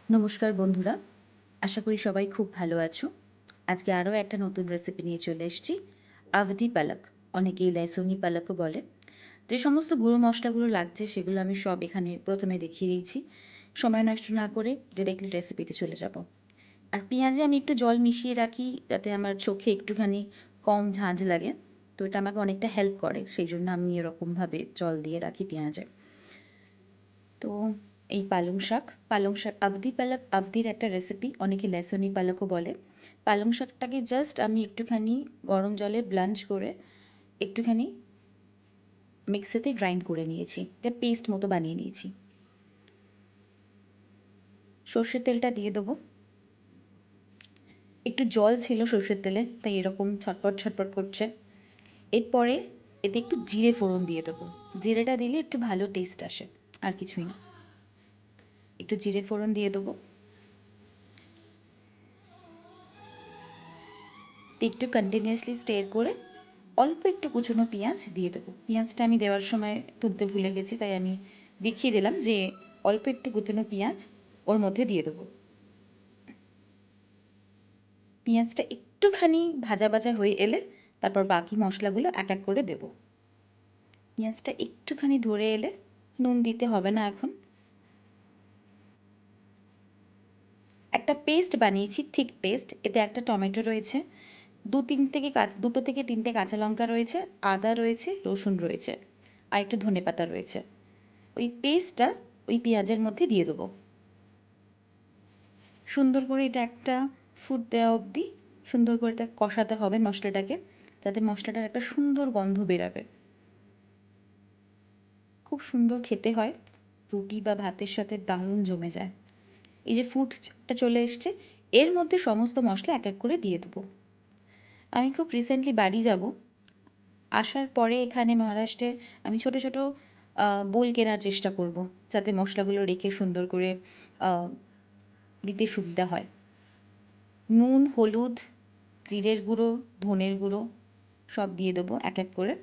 নমস্কার বন্ধুরা, আশা করি সবাই খুব ভালো আছো। আজকে আরও একটা নতুন রেসিপি নিয়ে চলে এসেছি, আভদি পালক। অনেকেই লেসুনি পালকও বলে। যে সমস্ত গুঁড়ো মশলাগুলো লাগছে সেগুলো আমি সব এখানে প্রথমে দেখিয়ে দিয়েছি। সময় নষ্ট না করে ডিরেক্টলি রেসিপিতে চলে যাব। আর পেঁয়াজে আমি একটু জল মিশিয়ে রাখি যাতে আমার চোখে একটুখানি কম ঝাঁঝ লাগে। তো এটা আমাকে অনেকটা হেল্প করে, সেই জন্য আমি এরকমভাবে জল দিয়ে রাখি পেঁয়াজে। তো এই পালং শাক আবদি পালক, আবদির একটা রেসিপি, অনেকে লেসনি পালকও বলে। পালং শাকটাকে জাস্ট আমি একটুখানি গরম জলে ব্লাঞ্চ করে একটুখানি মিক্সিতে গ্রাইন্ড করে নিয়েছি, এটা পেস্ট মতো বানিয়ে নিয়েছি। সর্ষের তেলটা দিয়ে দেবো। একটু জল ছিল সর্ষের তেলে, তাই এরকম ছটপট ছটপট করছে। এরপরে এতে একটু জিরে ফোড়ন দিয়ে দেবো। জিরেটা দিলে একটু ভালো টেস্ট আসে, আর কিছুই না। একটু জিরে ফোড়ন দিয়ে দেবো। একটু কন্টিনিউয়াসলি স্টের করে অল্প একটু কুচনো পেঁয়াজ দিয়ে দেবো। পেঁয়াজটা আমি দেওয়ার সময় তুলতে ভুলে গেছি, তাই আমি দেখিয়ে দিলাম যে অল্প একটু কুচনো পেঁয়াজ ওর মধ্যে দিয়ে দেবো। পেঁয়াজটা একটুখানি ভাজা ভাজা হয়ে এলে তারপর বাকি মশলাগুলো এক এক করে দেবো। পেঁয়াজটা একটুখানি ধরে এলে, নুন দিতে হবে না এখন, একটা পেস্ট বানিয়েছি, থিক পেস্ট। এতে একটা টমেটো রয়েছে, দুটো থেকে তিনটে কাঁচা লঙ্কা রয়েছে, আদা রয়েছে, রসুন রয়েছে, আর একটু ধনেপাতা রয়েছে। ওই পেস্টটা ওই পেঁয়াজের মধ্যে দিয়ে দেবো। সুন্দর করে এটা একটা ফুট দেওয়া অবধি সুন্দর করে এটা কষাতে হবে মশলাটাকে, যাতে মশলাটার একটা সুন্দর গন্ধ বেরাবে। খুব সুন্দর খেতে হয়, রুটি বা ভাতের সাথে দারুণ জমে যায়। এই যে ফুটটা চলে এসছে, এর মধ্যে সমস্ত মশলা এক এক করে দিয়ে দেবো। আমি খুব রিসেন্টলি বাড়ি যাব, আসার পরে এখানে মহারাষ্ট্রে আমি ছোটো ছোটো বোল কেনার চেষ্টা করব, যাতে মশলাগুলো রেখে সুন্দর করে দিতে সুবিধা হয়। নুন, হলুদ, জিরের গুঁড়ো, ধনের গুঁড়ো সব দিয়ে দেবো এক এক করে।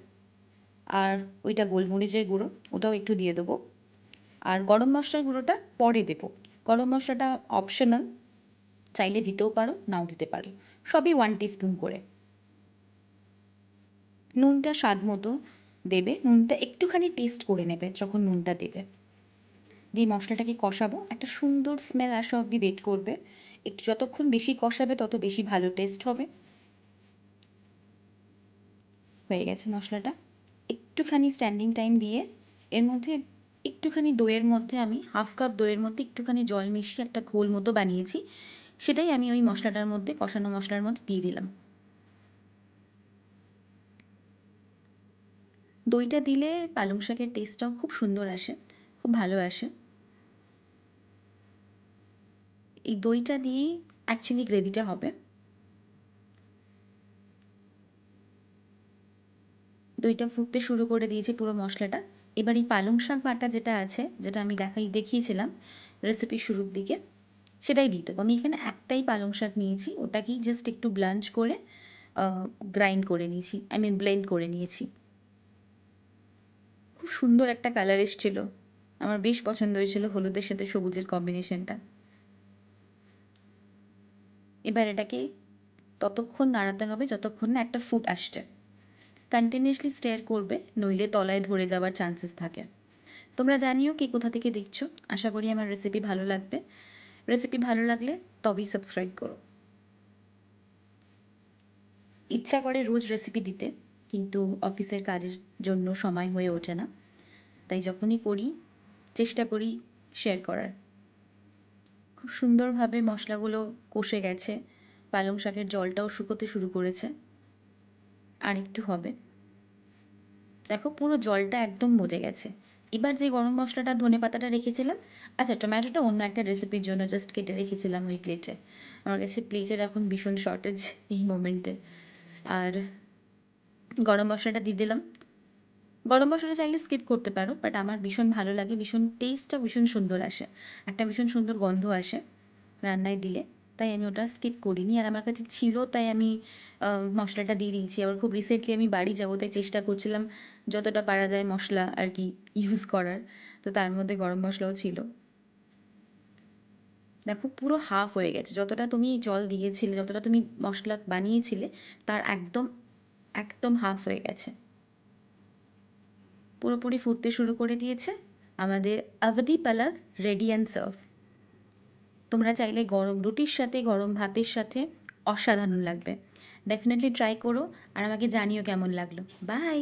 আর ওইটা গোলমরিচের গুঁড়ো, ওটাও একটু দিয়ে দেবো। আর গরম মশলার গুঁড়োটা পরে দেবো। গরম মশলাটা অপশনাল, চাইলে দিতেও পারো, নাও দিতে পারো। সবই 1 টিস্পুন করে। নুনটা স্বাদ মতো দেবে, নুনটা একটুখানি টেস্ট করে নেবে যখন নুনটা দেবে। দিয়ে মশলাটাকে কষাবো, একটা সুন্দর স্মেল আসা অবধি ওয়েট করবে। একটু যতক্ষণ বেশি কষাবে তত বেশি ভালো টেস্ট হবে। হয়ে গেছে মশলাটা। একটুখানি স্ট্যান্ডিং টাইম দিয়ে এর মধ্যে একটুখানি দইয়ের মধ্যে আমি হাফ কাপ দইয়ের মধ্যে একটুখানি জল মিশিয়ে একটা ঘোল মতো বানিয়েছি, সেটাই আমি ওই মশলাটার মধ্যে, কষানো মশলার মধ্যে দিয়ে দিলাম। দইটা দিলে পালং শাকের টেস্টটাও খুব সুন্দর আসে, খুব ভালো আসে। এই দইটা দিয়েই অ্যাকচুয়ালি গ্রেভিটা হবে। দইটা ফুটতে শুরু করে দিয়েছে পুরো মশলাটা। এবার এই পালং শাক বাটা যেটা আছে, যেটা আমি দেখিয়েছিলাম রেসিপির শুরুর দিকে, সেটাই দিয়ে দেবো। আমি এখানে একটাই পালং শাক নিয়েছি, ওটাকেই জাস্ট একটু ব্লাঞ্চ করে গ্রাইন্ড করে নিয়েছি, ব্লেন্ড করে নিয়েছি। খুব সুন্দর একটা কালার এসেছিলো, আমার বেশ পছন্দ হয়েছিল হলুদের সাথে সবুজের কম্বিনেশনটা। এবার এটাকে ততক্ষণ নাড়াতে হবে যতক্ষণ না একটা ফুট আসছে। কন্টিনিউয়াসলি স্টেয়ার করবে, নইলে তলায় ধরে যাওয়ার চান্সেস থাকে। তোমরা জানিও কে কোথা থেকে দেখছো। আশা করি আমার রেসিপি ভালো লাগবে। রেসিপি ভালো লাগলে তবেই সাবস্ক্রাইব করো। ইচ্ছা করে রোজ রেসিপি দিতে, কিন্তু অফিসের কাজের জন্য সময় হয়ে ওঠে না, তাই যখনই করি চেষ্টা করি শেয়ার করার। খুব সুন্দরভাবে মশলাগুলো কষে গেছে, পালং শাকের জলটাও শুকোতে শুরু করেছে, আর একটু হবে। দেখো পুরো জলটা একদম মজে গেছে। এবার যে গরম মশলাটা, ধনেপাতাটা রেখেছিলাম, আচ্ছা টমেটোটা অন্য একটা রেসিপির জন্য জাস্ট কেটে রেখেছিলাম ওই প্লেটে। আমার কাছে প্লেটের এখন ভীষণ শর্টেজ এই মোমেন্টে। আর গরম মশলাটা দিয়ে দিলাম। গরম মশলা চাইলে স্কিপ করতে পারো, বাট আমার ভীষণ ভালো লাগে, ভীষণ টেস্টটা ভীষণ সুন্দর আসে, একটা ভীষণ সুন্দর গন্ধ আসে রান্নায় দিলে, তাই আমি ওটা স্কিপ করিনি। আর আমার কাছে ছিল তাই আমি মশলাটা দিয়ে দিয়েছি। আবার খুব রিসেন্টলি আমি বাড়ি যাবো, তাই চেষ্টা করছিলাম যতটা পারা যায় মশলা আর কি ইউজ করার, তো তার মধ্যে গরম মশলাও ছিল। দেখো পুরো হাফ হয়ে গেছে, যতটা তুমি জল দিয়েছিলে, যতটা তুমি মশলা বানিয়েছিলে তার একদম একদম হাফ হয়ে গেছে, পুরোপুরি ফুটতে শুরু করে দিয়েছে। আমাদের আভদি পালাক রেডি অ্যান্ড সার্ভ। তোমরা চাইলে গরম রুটির সাথে, গরম ভাতের সাথে অসাধারণ লাগবে। ডেফিনেটলি ট্রাই করো আর আমাকে জানিও কেমন লাগলো। বাই।